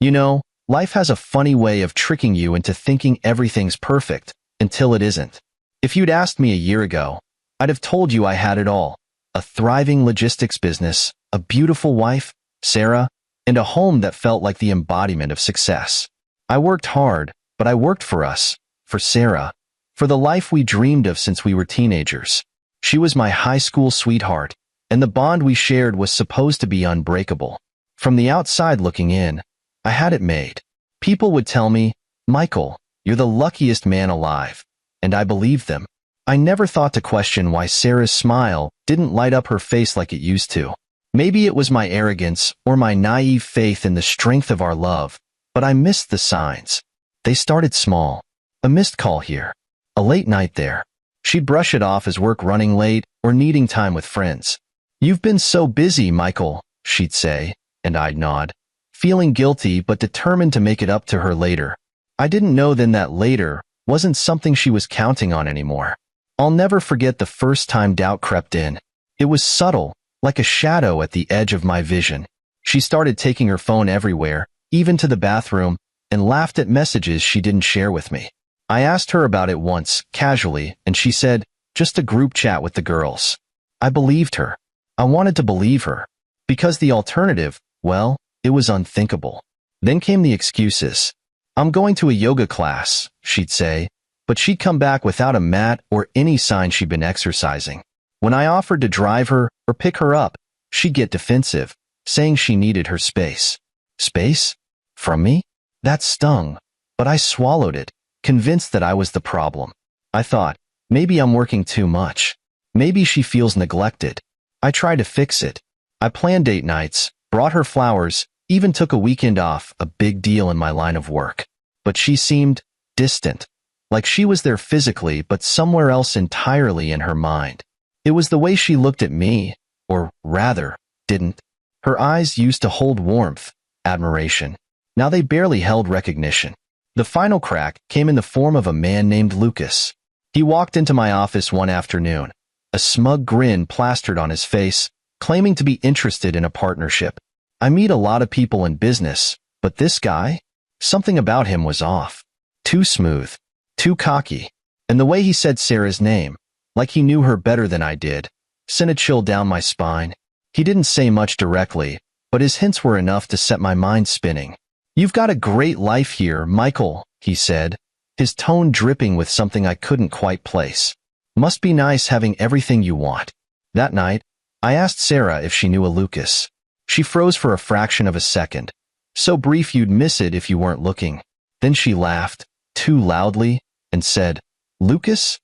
You know, life has a funny way of tricking you into thinking everything's perfect, until it isn't. If you'd asked me a year ago, I'd have told you I had it all. A thriving logistics business, a beautiful wife, Sarah, and a home that felt like the embodiment of success. I worked hard, but I worked for us, for Sarah, for the life we dreamed of since we were teenagers. She was my high school sweetheart, and the bond we shared was supposed to be unbreakable. From the outside looking in, I had it made. People would tell me, "Michael, you're the luckiest man alive," and I believed them. I never thought to question why Sarah's smile didn't light up her face like it used to. Maybe it was my arrogance or my naive faith in the strength of our love, but I missed the signs. They started small. A missed call here. A late night there. She'd brush it off as work running late or needing time with friends. "You've been so busy, Michael," she'd say, and I'd nod, feeling guilty but determined to make it up to her later. I didn't know then that later wasn't something she was counting on anymore. I'll never forget the first time doubt crept in. It was subtle, like a shadow at the edge of my vision. She started taking her phone everywhere, even to the bathroom, and laughed at messages she didn't share with me. I asked her about it once, casually, and she said, "Just a group chat with the girls." I believed her. I wanted to believe her. Because the alternative, well, it was unthinkable. Then came the excuses. "I'm going to a yoga class," she'd say, but she'd come back without a mat or any sign she'd been exercising. When I offered to drive her or pick her up, she'd get defensive, saying she needed her space. Space? From me? That stung, but I swallowed it, convinced that I was the problem. I thought, maybe I'm working too much. Maybe she feels neglected. I tried to fix it. I planned date nights, brought her flowers, even took a weekend off, a big deal in my line of work. But she seemed distant, like she was there physically but somewhere else entirely in her mind. It was the way she looked at me, or rather, didn't. Her eyes used to hold warmth, admiration. Now they barely held recognition. The final crack came in the form of a man named Lucas. He walked into my office one afternoon, a smug grin plastered on his face, claiming to be interested in a partnership. I meet a lot of people in business, but this guy? Something about him was off. Too smooth. Too cocky. And the way he said Sarah's name, like he knew her better than I did, sent a chill down my spine. He didn't say much directly, but his hints were enough to set my mind spinning. "You've got a great life here, Michael," he said, his tone dripping with something I couldn't quite place. "Must be nice having everything you want." That night, I asked Sarah if she knew a Lucas. She froze for a fraction of a second, so brief you'd miss it if you weren't looking. Then she laughed, too loudly, and said, "Lucas?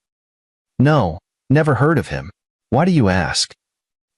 No, never heard of him. Why do you ask?"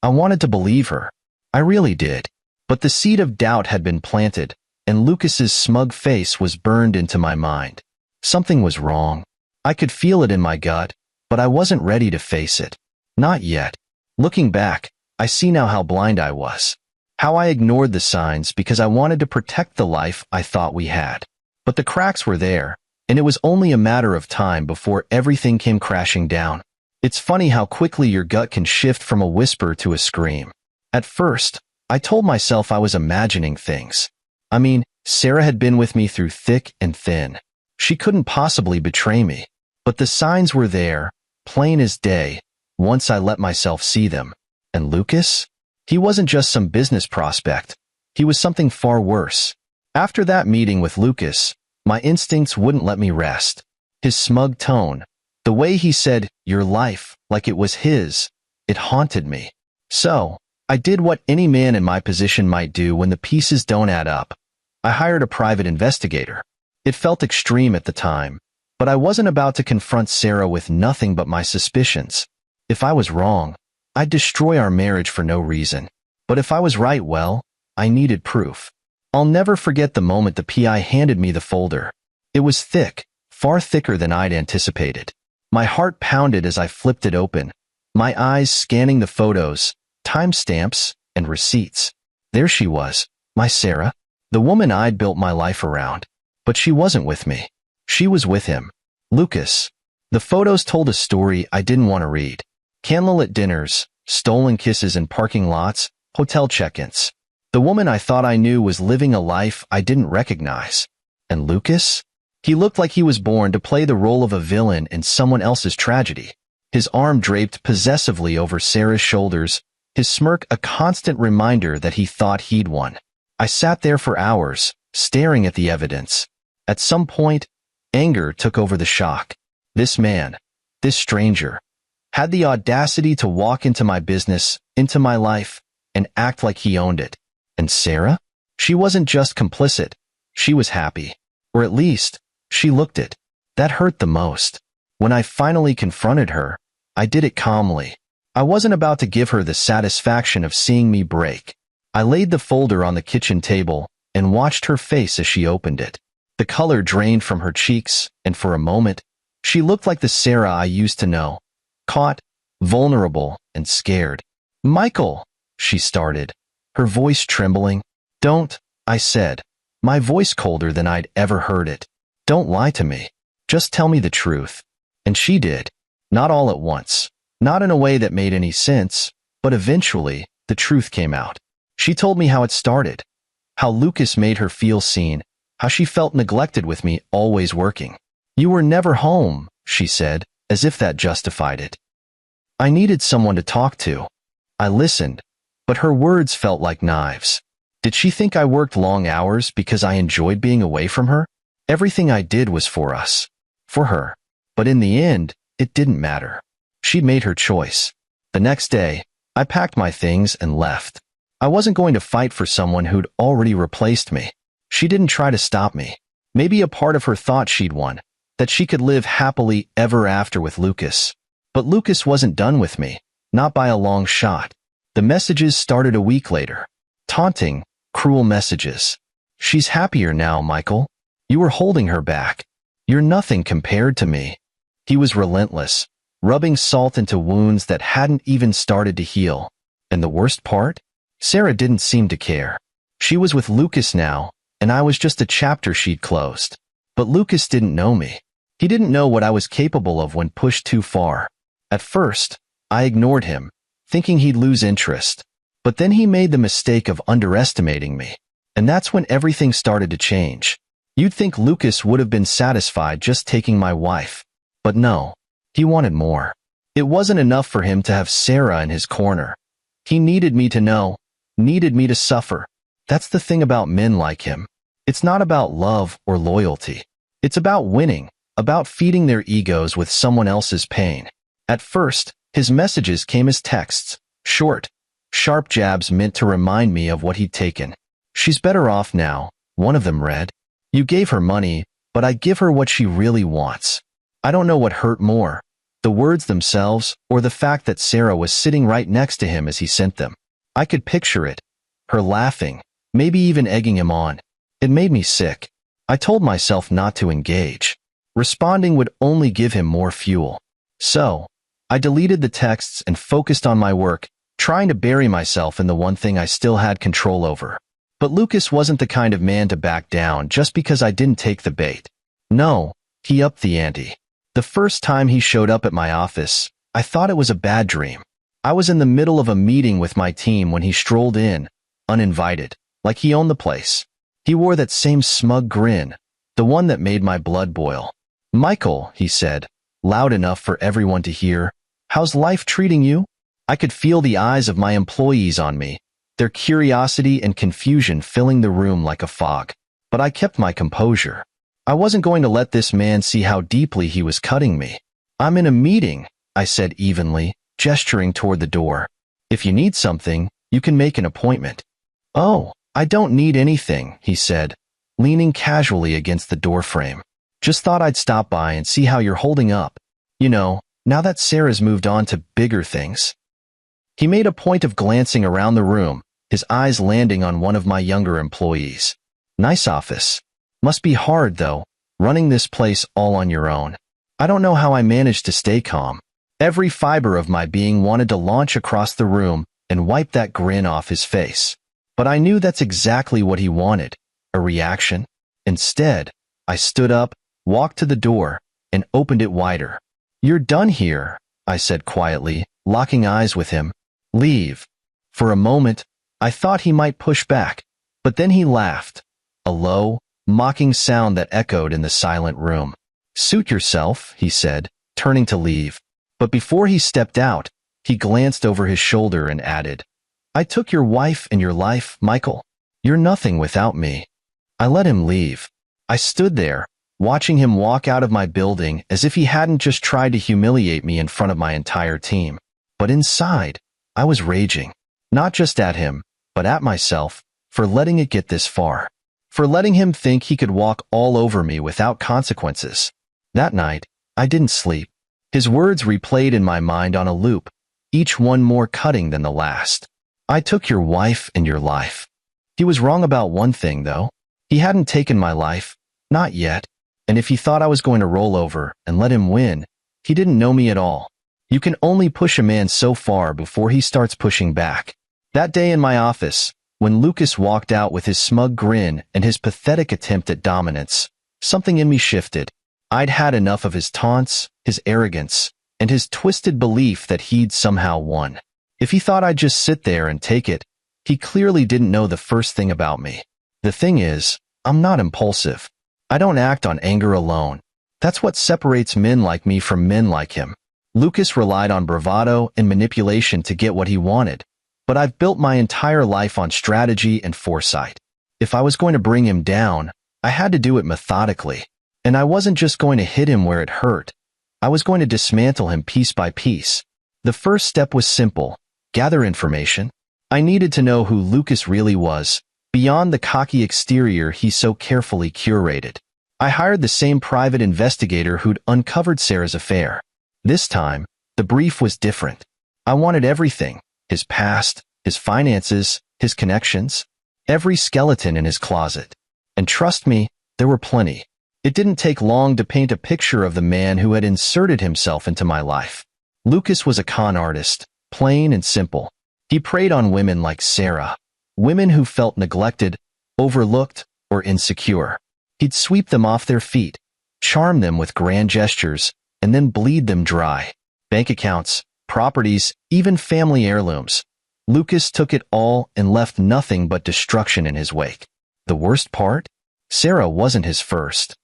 I wanted to believe her. I really did. But the seed of doubt had been planted, and Lucas's smug face was burned into my mind. Something was wrong. I could feel it in my gut, but I wasn't ready to face it. Not yet. Looking back, I see now how blind I was. How I ignored the signs because I wanted to protect the life I thought we had. But the cracks were there, and it was only a matter of time before everything came crashing down. It's funny how quickly your gut can shift from a whisper to a scream. At first, I told myself I was imagining things. I mean, Sarah had been with me through thick and thin. She couldn't possibly betray me. But the signs were there, plain as day, once I let myself see them. And Lucas? He wasn't just some business prospect. He was something far worse. After that meeting with Lucas, my instincts wouldn't let me rest. His smug tone, the way he said, "your life," like it was his, it haunted me. So, I did what any man in my position might do when the pieces don't add up. I hired a private investigator. It felt extreme at the time, but I wasn't about to confront Sarah with nothing but my suspicions. If I was wrong, I'd destroy our marriage for no reason. But if I was right, well, I needed proof. I'll never forget the moment the PI handed me the folder. It was thick, far thicker than I'd anticipated. My heart pounded as I flipped it open, my eyes scanning the photos, timestamps, and receipts. There she was, my Sarah, the woman I'd built my life around. But she wasn't with me. She was with him. Lucas. The photos told a story I didn't want to read. Candlelit dinners, stolen kisses in parking lots, hotel check-ins. The woman I thought I knew was living a life I didn't recognize. And Lucas? He looked like he was born to play the role of a villain in someone else's tragedy. His arm draped possessively over Sarah's shoulders, his smirk a constant reminder that he thought he'd won. I sat there for hours, staring at the evidence. At some point, anger took over the shock. This man, this stranger, had the audacity to walk into my business, into my life, and act like he owned it. And Sarah? She wasn't just complicit. She was happy. Or at least, she looked it. That hurt the most. When I finally confronted her, I did it calmly. I wasn't about to give her the satisfaction of seeing me break. I laid the folder on the kitchen table and watched her face as she opened it. The color drained from her cheeks, and for a moment, she looked like the Sarah I used to know. Caught, vulnerable, and scared. "Michael," she started, her voice trembling. "Don't," I said, my voice colder than I'd ever heard it. "Don't lie to me. Just tell me the truth." And she did. Not all at once. Not in a way that made any sense, but eventually, the truth came out. She told me how it started. How Lucas made her feel seen. How she felt neglected with me always working. "You were never home," she said, as if that justified it. I needed someone to talk to. I listened, but her words felt like knives. Did she think I worked long hours because I enjoyed being away from her? Everything I did was for us. For her. But in the end, it didn't matter. She'd made her choice. The next day, I packed my things and left. I wasn't going to fight for someone who'd already replaced me. She didn't try to stop me. Maybe a part of her thought she'd won, that she could live happily ever after with Lucas. But Lucas wasn't done with me, not by a long shot. The messages started a week later. Taunting, cruel messages. "She's happier now, Michael. You were holding her back. You're nothing compared to me." He was relentless, rubbing salt into wounds that hadn't even started to heal. And the worst part? Sarah didn't seem to care. She was with Lucas now, and I was just a chapter she'd closed. But Lucas didn't know me. He didn't know what I was capable of when pushed too far. At first, I ignored him, thinking he'd lose interest. But then he made the mistake of underestimating me. And that's when everything started to change. You'd think Lucas would have been satisfied just taking my wife. But no, he wanted more. It wasn't enough for him to have Sarah in his corner. He needed me to know, needed me to suffer. That's the thing about men like him. It's not about love or loyalty. It's about winning, about feeding their egos with someone else's pain. At first, his messages came as texts, short, sharp jabs meant to remind me of what he'd taken. "She's better off now," one of them read. "You gave her money, but I give her what she really wants." I don't know what hurt more, the words themselves or the fact that Sarah was sitting right next to him as he sent them. I could picture it, her laughing, maybe even egging him on. It made me sick. I told myself not to engage. Responding would only give him more fuel. So, I deleted the texts and focused on my work, trying to bury myself in the one thing I still had control over. But Lucas wasn't the kind of man to back down just because I didn't take the bait. No, he upped the ante. The first time he showed up at my office, I thought it was a bad dream. I was in the middle of a meeting with my team when he strolled in, uninvited, like he owned the place. He wore that same smug grin, the one that made my blood boil. "Michael," he said, loud enough for everyone to hear, "how's life treating you?" I could feel the eyes of my employees on me, their curiosity and confusion filling the room like a fog. But I kept my composure. I wasn't going to let this man see how deeply he was cutting me. "I'm in a meeting," I said evenly, gesturing toward the door. "If you need something, you can make an appointment." "Oh, I don't need anything," he said, leaning casually against the doorframe. "Just thought I'd stop by and see how you're holding up. You know, now that Sarah's moved on to bigger things." He made a point of glancing around the room, his eyes landing on one of my younger employees. "Nice office. Must be hard, though, running this place all on your own." I don't know how I managed to stay calm. Every fiber of my being wanted to launch across the room and wipe that grin off his face. But I knew that's exactly what he wanted, a reaction. Instead, I stood up, walked to the door, and opened it wider. "You're done here," I said quietly, locking eyes with him. "Leave." For a moment, I thought he might push back, but then he laughed, a low, mocking sound that echoed in the silent room. "Suit yourself," he said, turning to leave. But before he stepped out, he glanced over his shoulder and added, "I took your wife and your life, Michael. You're nothing without me." I let him leave. I stood there, watching him walk out of my building as if he hadn't just tried to humiliate me in front of my entire team. But inside, I was raging, not just at him, but at myself, for letting it get this far. For letting him think he could walk all over me without consequences. That night, I didn't sleep. His words replayed in my mind on a loop, each one more cutting than the last. "I took your wife and your life." He was wrong about one thing, though. He hadn't taken my life, not yet. And if he thought I was going to roll over and let him win, he didn't know me at all. You can only push a man so far before he starts pushing back. That day in my office, when Lucas walked out with his smug grin and his pathetic attempt at dominance, something in me shifted. I'd had enough of his taunts, his arrogance, and his twisted belief that he'd somehow won. If he thought I'd just sit there and take it, he clearly didn't know the first thing about me. The thing is, I'm not impulsive. I don't act on anger alone. That's what separates men like me from men like him. Lucas relied on bravado and manipulation to get what he wanted, but I've built my entire life on strategy and foresight. If I was going to bring him down, I had to do it methodically. And I wasn't just going to hit him where it hurt. I was going to dismantle him piece by piece. The first step was simple: gather information. I needed to know who Lucas really was, beyond the cocky exterior he so carefully curated. I hired the same private investigator who'd uncovered Sarah's affair. This time, the brief was different. I wanted everything: his past, his finances, his connections, every skeleton in his closet. And trust me, there were plenty. It didn't take long to paint a picture of the man who had inserted himself into my life. Lucas was a con artist, plain and simple. He preyed on women like Sarah, women who felt neglected, overlooked, or insecure. He'd sweep them off their feet, charm them with grand gestures, and then bleed them dry. Bank accounts, properties, even family heirlooms. Lucas took it all and left nothing but destruction in his wake. The worst part? Sarah wasn't his first.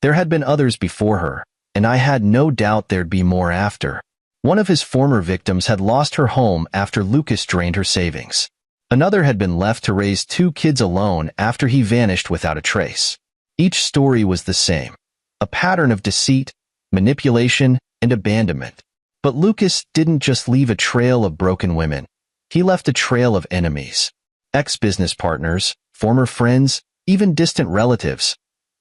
There had been others before her, and I had no doubt there'd be more after. One of his former victims had lost her home after Lucas drained her savings. Another had been left to raise 2 kids alone after he vanished without a trace. Each story was the same: a pattern of deceit, manipulation, and abandonment. But Lucas didn't just leave a trail of broken women. He left a trail of enemies. Ex-business partners, former friends, even distant relatives.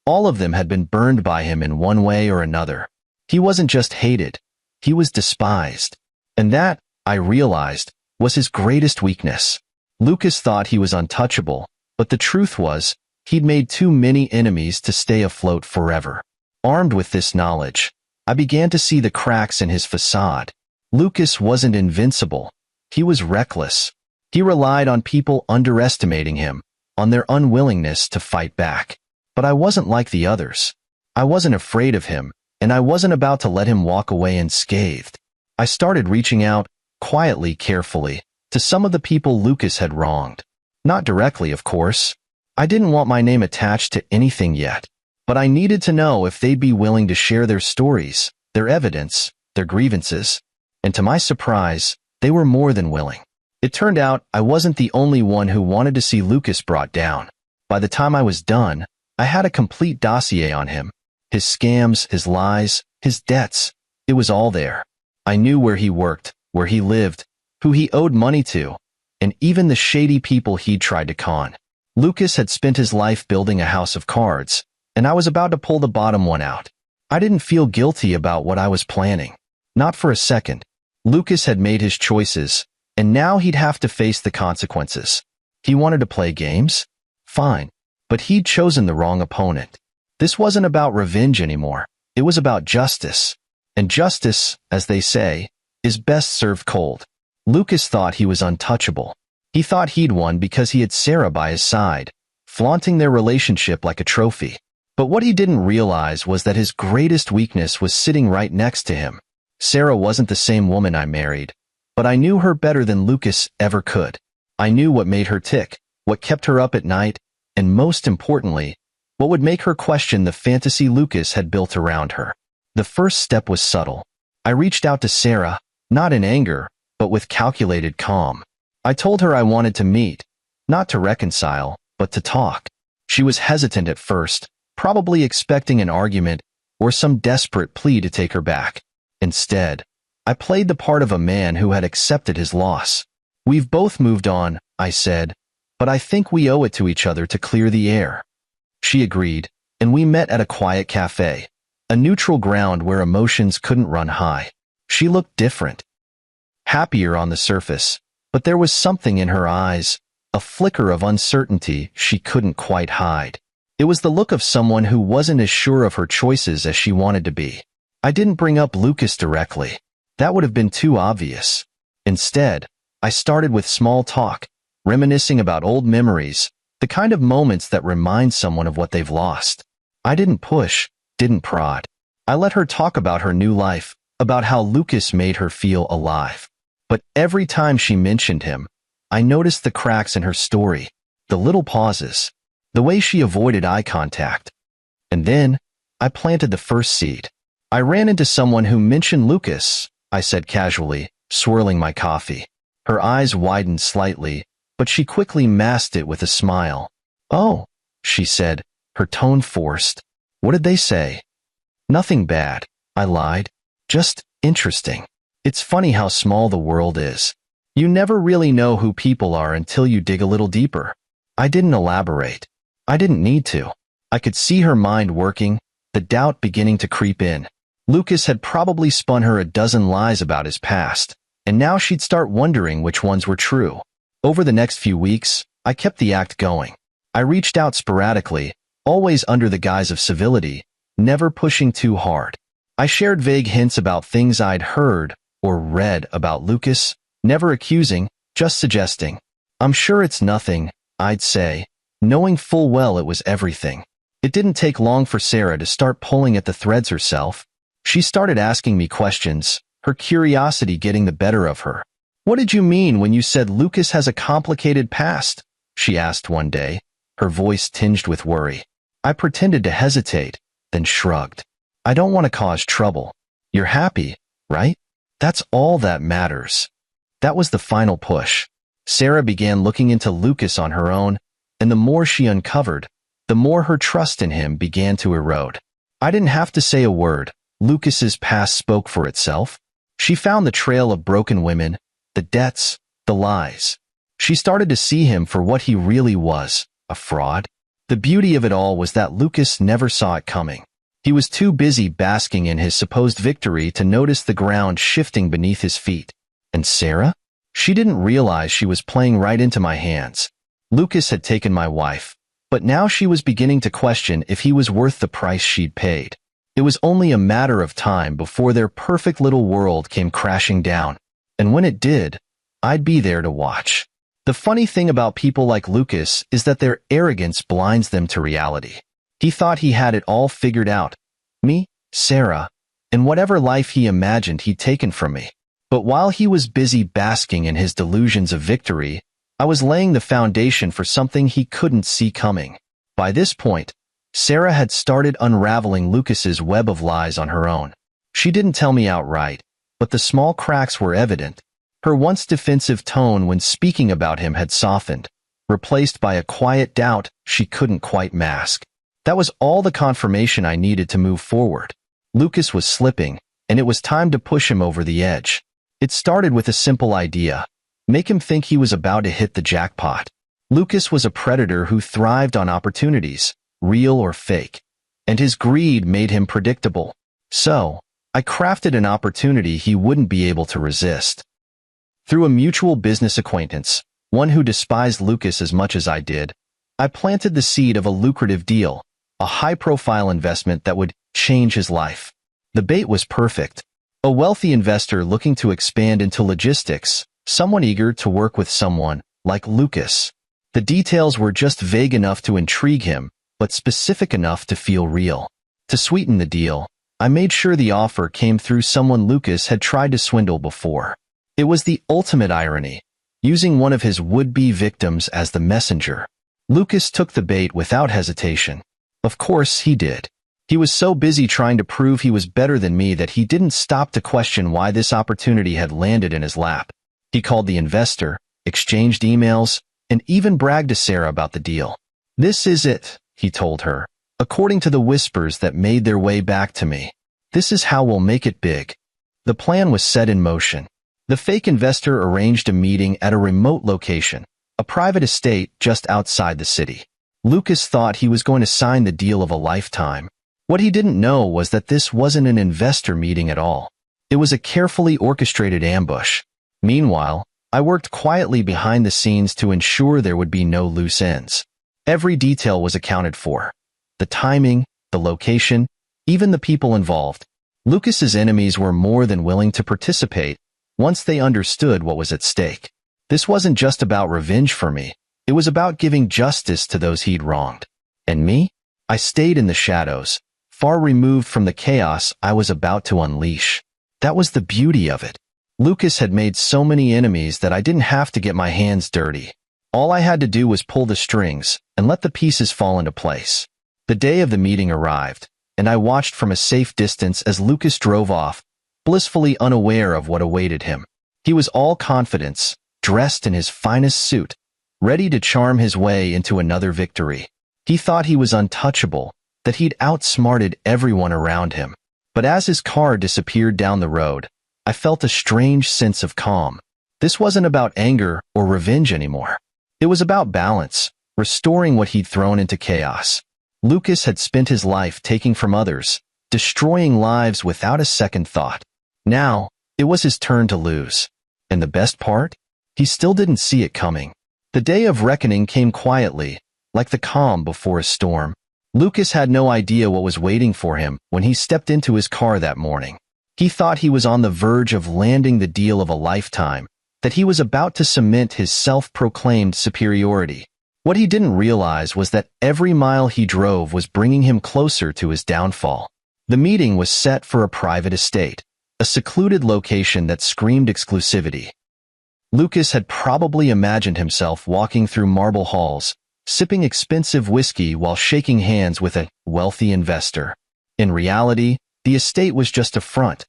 All of them had been burned by him in one way or another. He wasn't just hated, he was despised. And that, I realized, was his greatest weakness. Lucas thought he was untouchable, but the truth was, he'd made too many enemies to stay afloat forever. Armed with this knowledge, I began to see the cracks in his facade. Lucas wasn't invincible. He was reckless. He relied on people underestimating him, on their unwillingness to fight back. But I wasn't like the others. I wasn't afraid of him, and I wasn't about to let him walk away unscathed. I started reaching out, quietly, carefully, to some of the people Lucas had wronged. Not directly, of course. I didn't want my name attached to anything yet, but I needed to know if they'd be willing to share their stories, their evidence, their grievances. And to my surprise, they were more than willing. It turned out I wasn't the only one who wanted to see Lucas brought down. By the time I was done, I had a complete dossier on him. His scams, his lies, his debts. It was all there. I knew where he worked, where he lived, who he owed money to, and even the shady people he'd tried to con. Lucas had spent his life building a house of cards, and I was about to pull the bottom one out. I didn't feel guilty about what I was planning. Not for a second. Lucas had made his choices, and now he'd have to face the consequences. He wanted to play games? Fine. But he'd chosen the wrong opponent. This wasn't about revenge anymore. It was about justice. And justice, as they say, is best served cold. Lucas thought he was untouchable. He thought he'd won because he had Sarah by his side, flaunting their relationship like a trophy. But what he didn't realize was that his greatest weakness was sitting right next to him. Sarah wasn't the same woman I married, but I knew her better than Lucas ever could. I knew what made her tick, what kept her up at night, and most importantly, what would make her question the fantasy Lucas had built around her. The first step was subtle. I reached out to Sarah, not in anger, but with calculated calm. I told her I wanted to meet, not to reconcile, but to talk. She was hesitant at first, probably expecting an argument or some desperate plea to take her back. Instead, I played the part of a man who had accepted his loss. "We've both moved on," I said, "but I think we owe it to each other to clear the air." She agreed, and we met at a quiet cafe, a neutral ground where emotions couldn't run high. She looked different, happier on the surface, but there was something in her eyes, a flicker of uncertainty she couldn't quite hide. It was the look of someone who wasn't as sure of her choices as she wanted to be. I didn't bring up Lucas directly. That would have been too obvious. Instead, I started with small talk, reminiscing about old memories, the kind of moments that remind someone of what they've lost. I didn't push, didn't prod. I let her talk about her new life, about how Lucas made her feel alive. But every time she mentioned him, I noticed the cracks in her story, the little pauses, the way she avoided eye contact. And then, I planted the first seed. "I ran into someone who mentioned Lucas," I said casually, swirling my coffee. Her eyes widened slightly, but she quickly masked it with a smile. "Oh," she said, her tone forced. "What did they say?" "Nothing bad," I lied. "Just interesting. It's funny how small the world is. You never really know who people are until you dig a little deeper." I didn't elaborate. I didn't need to. I could see her mind working, the doubt beginning to creep in. Lucas had probably spun her a dozen lies about his past, and now she'd start wondering which ones were true. Over the next few weeks, I kept the act going. I reached out sporadically, always under the guise of civility, never pushing too hard. I shared vague hints about things I'd heard or read about Lucas, never accusing, just suggesting. "I'm sure it's nothing," I'd say, knowing full well it was everything. It didn't take long for Sarah to start pulling at the threads herself. She started asking me questions, her curiosity getting the better of her. "What did you mean when you said Lucas has a complicated past?" she asked one day, her voice tinged with worry. I pretended to hesitate, then shrugged. "I don't want to cause trouble. You're happy, right? That's all that matters." That was the final push. Sarah began looking into Lucas on her own, and the more she uncovered, the more her trust in him began to erode. I didn't have to say a word. Lucas's past spoke for itself. She found the trail of broken women, the debts, the lies. She started to see him for what he really was, a fraud. The beauty of it all was that Lucas never saw it coming. He was too busy basking in his supposed victory to notice the ground shifting beneath his feet. And Sarah? She didn't realize she was playing right into my hands. Lucas had taken my wife, but now she was beginning to question if he was worth the price she'd paid. It was only a matter of time before their perfect little world came crashing down. And when it did, I'd be there to watch. The funny thing about people like Lucas is that their arrogance blinds them to reality. He thought he had it all figured out. Me, Sarah, and whatever life he imagined he'd taken from me. But while he was busy basking in his delusions of victory, I was laying the foundation for something he couldn't see coming. By this point, Sarah had started unraveling Lucas's web of lies on her own. She didn't tell me outright, but the small cracks were evident. Her once defensive tone when speaking about him had softened, replaced by a quiet doubt she couldn't quite mask. That was all the confirmation I needed to move forward. Lucas was slipping, and it was time to push him over the edge. It started with a simple idea. Make him think he was about to hit the jackpot. Lucas was a predator who thrived on opportunities, real or fake, and his greed made him predictable. So, I crafted an opportunity he wouldn't be able to resist. Through a mutual business acquaintance, one who despised Lucas as much as I did, I planted the seed of a lucrative deal, a high-profile investment that would change his life. The bait was perfect. A wealthy investor looking to expand into logistics, someone eager to work with someone like Lucas. The details were just vague enough to intrigue him, but specific enough to feel real. To sweeten the deal, I made sure the offer came through someone Lucas had tried to swindle before. It was the ultimate irony. using one of his would-be victims as the messenger. Lucas took the bait without hesitation. Of course he did. He was so busy trying to prove he was better than me that he didn't stop to question why this opportunity had landed in his lap. He called the investor, exchanged emails, and even bragged to Sarah about the deal. "This is it," he told her, according to the whispers that made their way back to me. "This is how we'll make it big." The plan was set in motion. The fake investor arranged a meeting at a remote location, a private estate just outside the city. Lucas thought he was going to sign the deal of a lifetime. What he didn't know was that this wasn't an investor meeting at all. It was a carefully orchestrated ambush. Meanwhile, I worked quietly behind the scenes to ensure there would be no loose ends. Every detail was accounted for. The timing, the location, even the people involved. Lucas's enemies were more than willing to participate once they understood what was at stake. This wasn't just about revenge for me. It was about giving justice to those he'd wronged. And me? I stayed in the shadows, far removed from the chaos I was about to unleash. That was the beauty of it. Lucas had made so many enemies that I didn't have to get my hands dirty. All I had to do was pull the strings and let the pieces fall into place. The day of the meeting arrived, and I watched from a safe distance as Lucas drove off, blissfully unaware of what awaited him. He was all confidence, dressed in his finest suit, ready to charm his way into another victory. He thought he was untouchable, that he'd outsmarted everyone around him. But as his car disappeared down the road, I felt a strange sense of calm. This wasn't about anger or revenge anymore. It was about balance, restoring what he'd thrown into chaos. Lucas had spent his life taking from others, destroying lives without a second thought. Now, it was his turn to lose. And the best part? He still didn't see it coming. The day of reckoning came quietly, like the calm before a storm. Lucas had no idea what was waiting for him when he stepped into his car that morning. He thought he was on the verge of landing the deal of a lifetime, that he was about to cement his self-proclaimed superiority. What he didn't realize was that every mile he drove was bringing him closer to his downfall. The meeting was set for a private estate, a secluded location that screamed exclusivity. Lucas had probably imagined himself walking through marble halls, sipping expensive whiskey while shaking hands with a wealthy investor. In reality, the estate was just a front,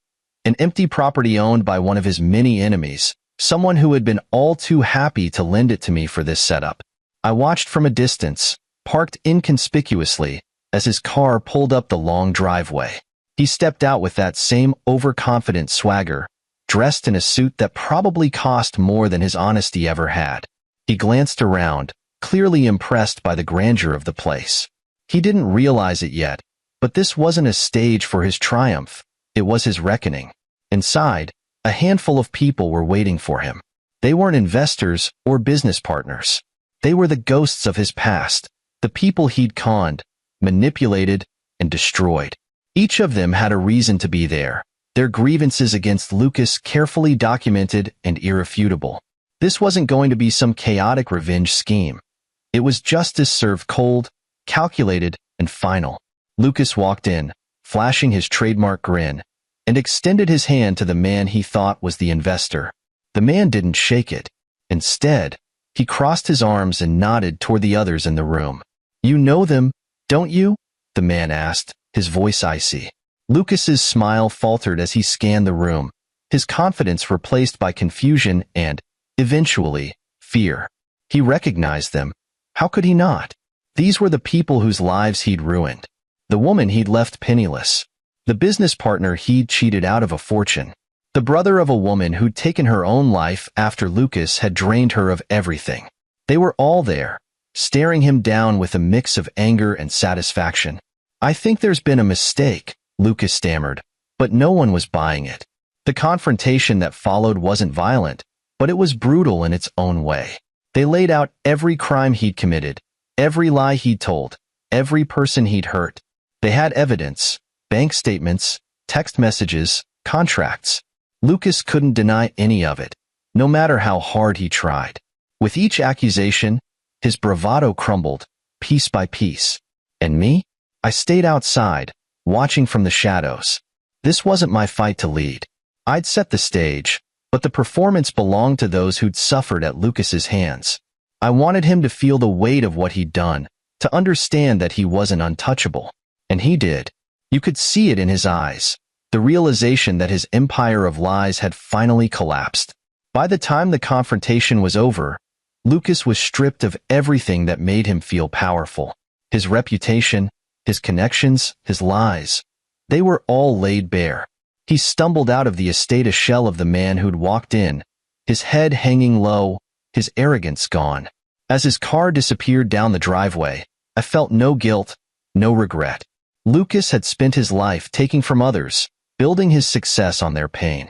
an empty property owned by one of his many enemies, someone who had been all too happy to lend it to me for this setup. I watched from a distance, parked inconspicuously, as his car pulled up the long driveway. He stepped out with that same overconfident swagger, dressed in a suit that probably cost more than his honesty ever had. He glanced around, clearly impressed by the grandeur of the place. He didn't realize it yet, but this wasn't a stage for his triumph, it was his reckoning. Inside, a handful of people were waiting for him. They weren't investors or business partners. They were the ghosts of his past, the people he'd conned, manipulated, and destroyed. Each of them had a reason to be there, their grievances against Lucas carefully documented and irrefutable. This wasn't going to be some chaotic revenge scheme. It was justice served cold, calculated, and final. Lucas walked in, flashing his trademark grin, and extended his hand to the man he thought was the investor. The man didn't shake it. Instead, he crossed his arms and nodded toward the others in the room. "You know them, don't you?" the man asked, his voice icy. Lucas's smile faltered as he scanned the room, his confidence replaced by confusion and, eventually, fear. He recognized them. How could he not? These were the people whose lives he'd ruined. The woman he'd left penniless. The business partner he'd cheated out of a fortune. The brother of a woman who'd taken her own life after Lucas had drained her of everything. They were all there, staring him down with a mix of anger and satisfaction. "I think there's been a mistake," Lucas stammered, but no one was buying it. The confrontation that followed wasn't violent, but it was brutal in its own way. They laid out every crime he'd committed, every lie he'd told, every person he'd hurt. They had evidence, bank statements, text messages, contracts. Lucas couldn't deny any of it, no matter how hard he tried. With each accusation, his bravado crumbled, piece by piece. And me? I stayed outside, watching from the shadows. This wasn't my fight to lead. I'd set the stage, but but the performance belonged to those who'd suffered at Lucas's hands. I wanted him to feel the weight of what he'd done, to understand that he wasn't untouchable. And he did. You could see it in his eyes, the realization that his empire of lies had finally collapsed. By the time the confrontation was over, Lucas was stripped of everything that made him feel powerful. His reputation, his connections, his lies. They were all laid bare. He stumbled out of the estate a shell of the man who'd walked in, his head hanging low, his arrogance gone. As his car disappeared down the driveway, I felt no guilt, no regret. Lucas had spent his life taking from others, building his success on their pain.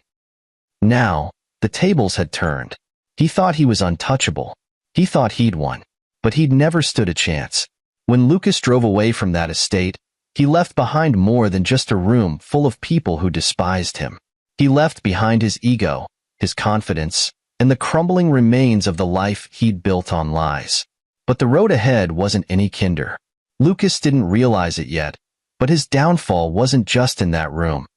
Now, the tables had turned. He thought he was untouchable. He thought he'd won. But he'd never stood a chance. When Lucas drove away from that estate, he left behind more than just a room full of people who despised him. He left behind his ego, his confidence, and the crumbling remains of the life he'd built on lies. But the road ahead wasn't any kinder. Lucas didn't realize it yet, but his downfall wasn't just in that room.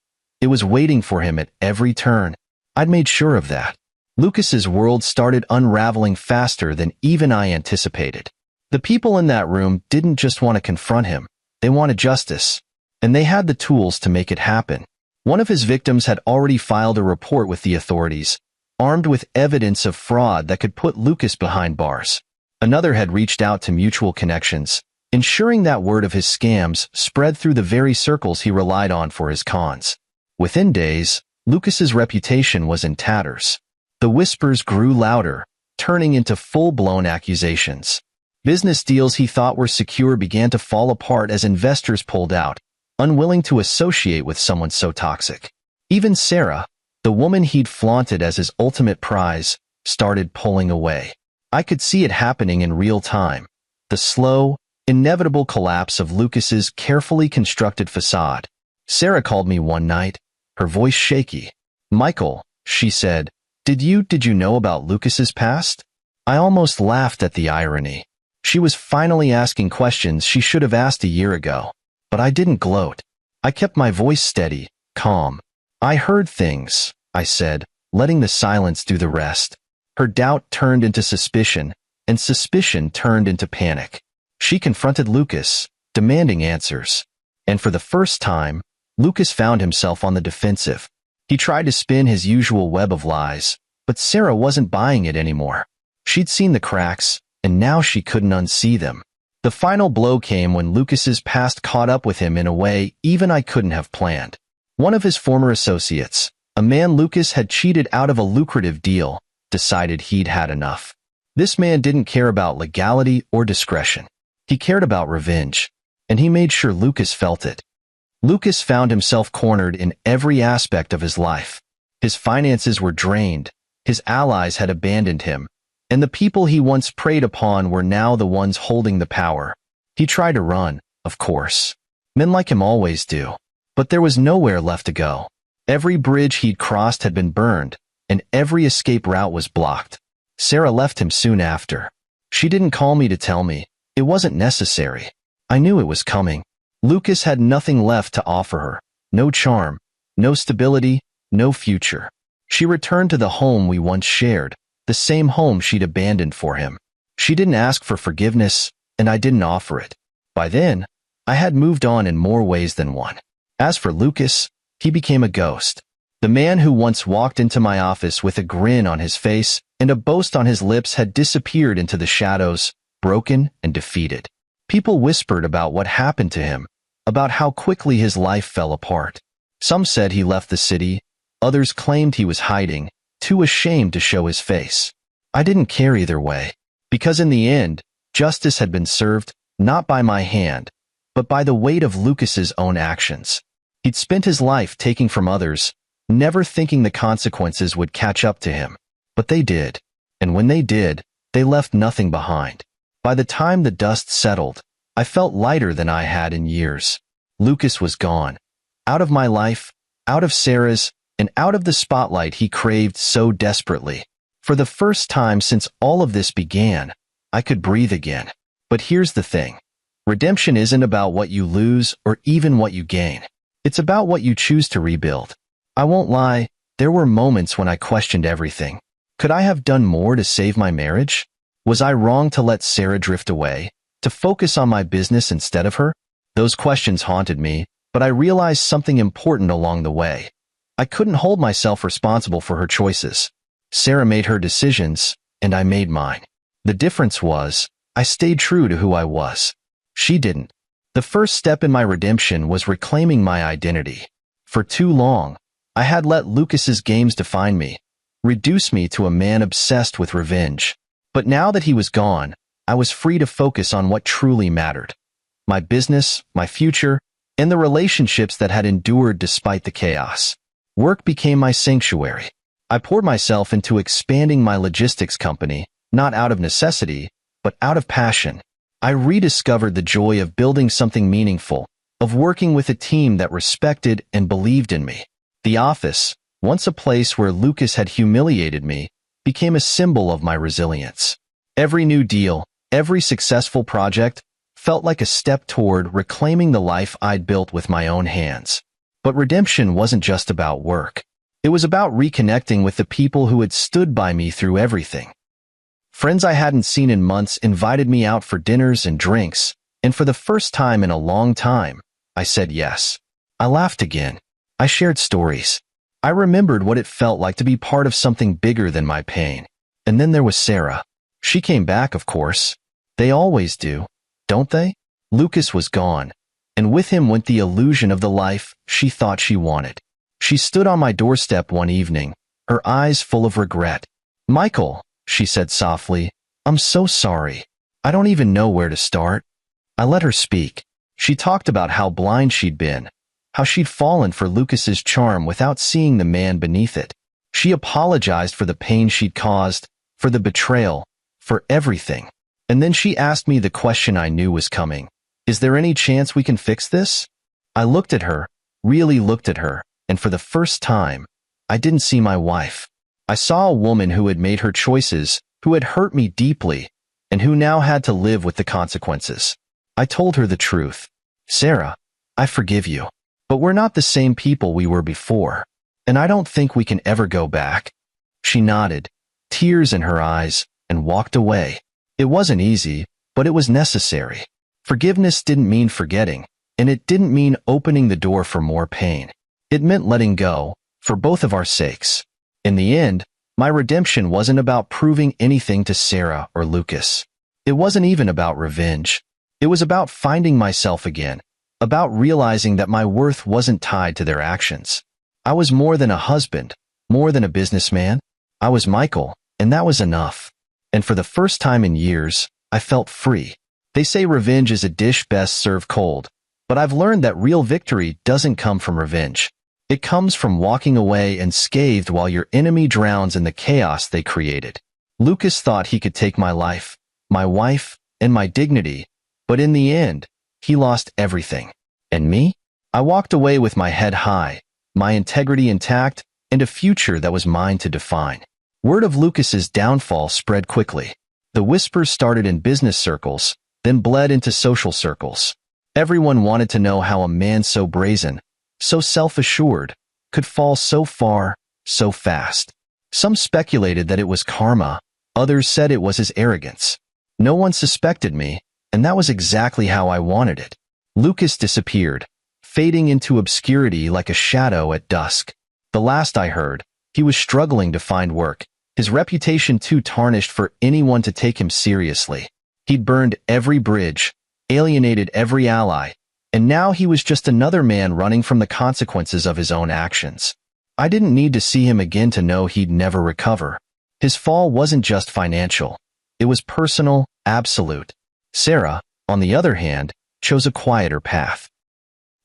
It was waiting for him at every turn. I'd made sure of that. Lucas's world started unraveling faster than even I anticipated. The people in that room didn't just want to confront him. They wanted justice. And they had the tools to make it happen. One of his victims had already filed a report with the authorities, armed with evidence of fraud that could put Lucas behind bars. Another had reached out to mutual connections, ensuring that word of his scams spread through the very circles he relied on for his cons. Within days, Lucas's reputation was in tatters. The whispers grew louder, turning into full-blown accusations. Business deals he thought were secure began to fall apart as investors pulled out, unwilling to associate with someone so toxic. Even Sarah, the woman he'd flaunted as his ultimate prize, started pulling away. I could see it happening in real time. The slow, inevitable collapse of Lucas's carefully constructed facade. Sarah called me one night, her voice shaky. "Michael," she said, Did you know about Lucas's past?" I almost laughed at the irony. She was finally asking questions she should have asked a year ago. But I didn't gloat. I kept my voice steady, calm. "I heard things," I said, letting the silence do the rest. Her doubt turned into suspicion, and suspicion turned into panic. She confronted Lucas, demanding answers. And for the first time, Lucas found himself on the defensive. He tried to spin his usual web of lies, but Sarah wasn't buying it anymore. She'd seen the cracks, and now she couldn't unsee them. The final blow came when Lucas's past caught up with him in a way even I couldn't have planned. One of his former associates, a man Lucas had cheated out of a lucrative deal, decided he'd had enough. This man didn't care about legality or discretion. He cared about revenge, and he made sure Lucas felt it. Lucas found himself cornered in every aspect of his life. His finances were drained, his allies had abandoned him, and the people he once preyed upon were now the ones holding the power. He tried to run, of course. Men like him always do. But there was nowhere left to go. Every bridge he'd crossed had been burned, and every escape route was blocked. Sarah left him soon after. She didn't call me to tell me. It wasn't necessary. I knew it was coming. Lucas had nothing left to offer her. No charm, no stability, no future. She returned to the home we once shared, the same home she'd abandoned for him. She didn't ask for forgiveness, and I didn't offer it. By then, I had moved on in more ways than one. As for Lucas, he became a ghost. The man who once walked into my office with a grin on his face and a boast on his lips had disappeared into the shadows, broken and defeated. People whispered about what happened to him, about how quickly his life fell apart. Some said he left the city, others claimed he was hiding, too ashamed to show his face. I didn't care either way, because in the end, justice had been served, not by my hand, but by the weight of Lucas's own actions. He'd spent his life taking from others, never thinking the consequences would catch up to him. But they did, and when they did, they left nothing behind. By the time the dust settled, I felt lighter than I had in years. Lucas was gone. Out of my life, out of Sarah's, and out of the spotlight he craved so desperately. For the first time since all of this began, I could breathe again. But here's the thing. Redemption isn't about what you lose or even what you gain. It's about what you choose to rebuild. I won't lie, There were moments when I questioned everything. Could I have done more to save my marriage? Was I wrong to let Sarah drift away, to focus on my business instead of her? Those questions haunted me, but I realized something important along the way. I couldn't hold myself responsible for her choices. Sarah made her decisions, and I made mine. The difference was, I stayed true to who I was. She didn't. The first step in my redemption was reclaiming my identity. For too long, I had let Lucas's games define me, reduce me to a man obsessed with revenge. But now that he was gone, I was free to focus on what truly mattered. My business, my future, and the relationships that had endured despite the chaos. Work became my sanctuary. I poured myself into expanding my logistics company, not out of necessity, but out of passion. I rediscovered the joy of building something meaningful, of working with a team that respected and believed in me. The office, once a place where Lucas had humiliated me, became a symbol of my resilience. Every new deal, every successful project, felt like a step toward reclaiming the life I'd built with my own hands. But redemption wasn't just about work. It was about reconnecting with the people who had stood by me through everything. Friends I hadn't seen in months invited me out for dinners and drinks, and for the first time in a long time, I said yes. I laughed again. I shared stories. I remembered what it felt like to be part of something bigger than my pain. And then there was Sarah. She came back, of course. They always do, don't they? Lucas was gone, and with him went the illusion of the life she thought she wanted. She stood on my doorstep one evening, her eyes full of regret. "Michael," she said softly, "I'm so sorry. I don't even know where to start." I let her speak. She talked about how blind she'd been, how she'd fallen for Lucas's charm without seeing the man beneath it. She apologized for the pain she'd caused, for the betrayal, for everything. And then she asked me the question I knew was coming. "Is there any chance we can fix this?" I looked at her, really looked at her, and for the first time, I didn't see my wife. I saw a woman who had made her choices, who had hurt me deeply, and who now had to live with the consequences. I told her the truth. "Sarah, I forgive you. But we're not the same people we were before, and I don't think we can ever go back." She nodded, tears in her eyes, and walked away. It wasn't easy, but it was necessary. Forgiveness didn't mean forgetting, and it didn't mean opening the door for more pain. It meant letting go, for both of our sakes. In the end, my redemption wasn't about proving anything to Sarah or Lucas. It wasn't even about revenge. It was about finding myself again, about realizing that my worth wasn't tied to their actions. I was more than a husband, more than a businessman. I was Michael, and that was enough. And for the first time in years, I felt free. They say revenge is a dish best served cold, but I've learned that real victory doesn't come from revenge. It comes from walking away unscathed while your enemy drowns in the chaos they created. Lucas thought he could take my life, my wife, and my dignity, but in the end, he lost everything. And me? I walked away with my head high, my integrity intact, and a future that was mine to define. Word of Lucas's downfall spread quickly. The whispers started in business circles, then bled into social circles. Everyone wanted to know how a man so brazen, so self-assured, could fall so far, so fast. Some speculated that it was karma, others said it was his arrogance. No one suspected me, and that was exactly how I wanted it. Lucas disappeared, fading into obscurity like a shadow at dusk. The last I heard, he was struggling to find work, his reputation too tarnished for anyone to take him seriously. He'd burned every bridge, alienated every ally, and now he was just another man running from the consequences of his own actions. I didn't need to see him again to know he'd never recover. His fall wasn't just financial. It was personal, absolute. Sarah, on the other hand, chose a quieter path.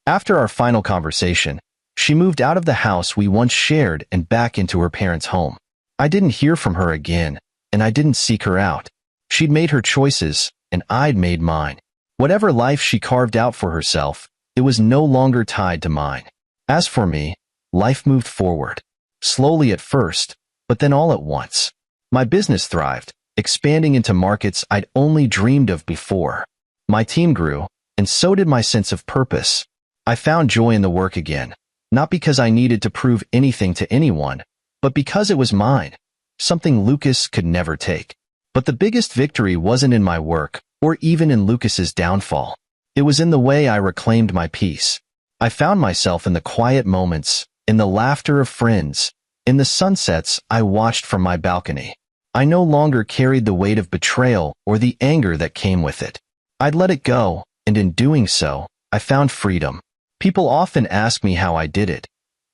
After our final conversation, she moved out of the house we once shared and back into her parents' home. I didn't hear from her again, and I didn't seek her out. She'd made her choices, and I'd made mine. Whatever life she carved out for herself, it was no longer tied to mine. As for me, life moved forward. Slowly at first, but then all at once. My business thrived, expanding into markets I'd only dreamed of before. My team grew, and so did my sense of purpose. I found joy in the work again, Not because I needed to prove anything to anyone, but because it was mine, something Lucas could never take. But the biggest victory wasn't in my work, or even in Lucas's downfall. It was in the way I reclaimed my peace. I found myself in the quiet moments, in the laughter of friends, in the sunsets I watched from my balcony. I no longer carried the weight of betrayal or the anger that came with it. I'd let it go, and in doing so, I found freedom. People often ask me how I did it,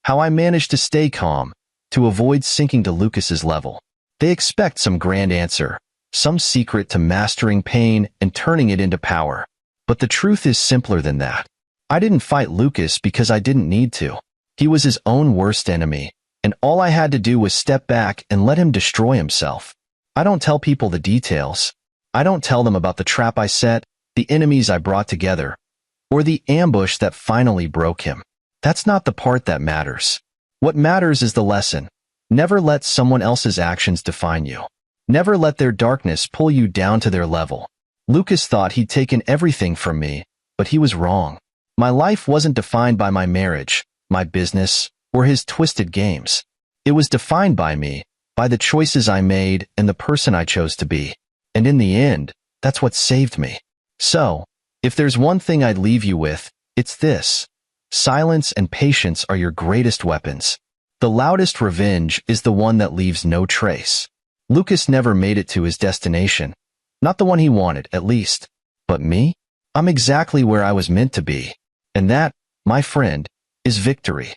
how I managed to stay calm, to avoid sinking to Lucas's level. They expect some grand answer, some secret to mastering pain and turning it into power. But the truth is simpler than that. I didn't fight Lucas because I didn't need to. He was his own worst enemy, and all I had to do was step back and let him destroy himself. I don't tell people the details. I don't tell them about the trap I set, the enemies I brought together, or the ambush that finally broke him. That's not the part that matters. What matters is the lesson. Never let someone else's actions define you. Never let their darkness pull you down to their level. Lucas thought he'd taken everything from me, but he was wrong. My life wasn't defined by my marriage, my business, or his twisted games. It was defined by me, by the choices I made and the person I chose to be. And in the end, that's what saved me. So, if there's one thing I'd leave you with, it's this. Silence and patience are your greatest weapons. The loudest revenge is the one that leaves no trace. Lucas never made it to his destination. Not the one he wanted, at least. But me? I'm exactly where I was meant to be. And that, my friend, is victory.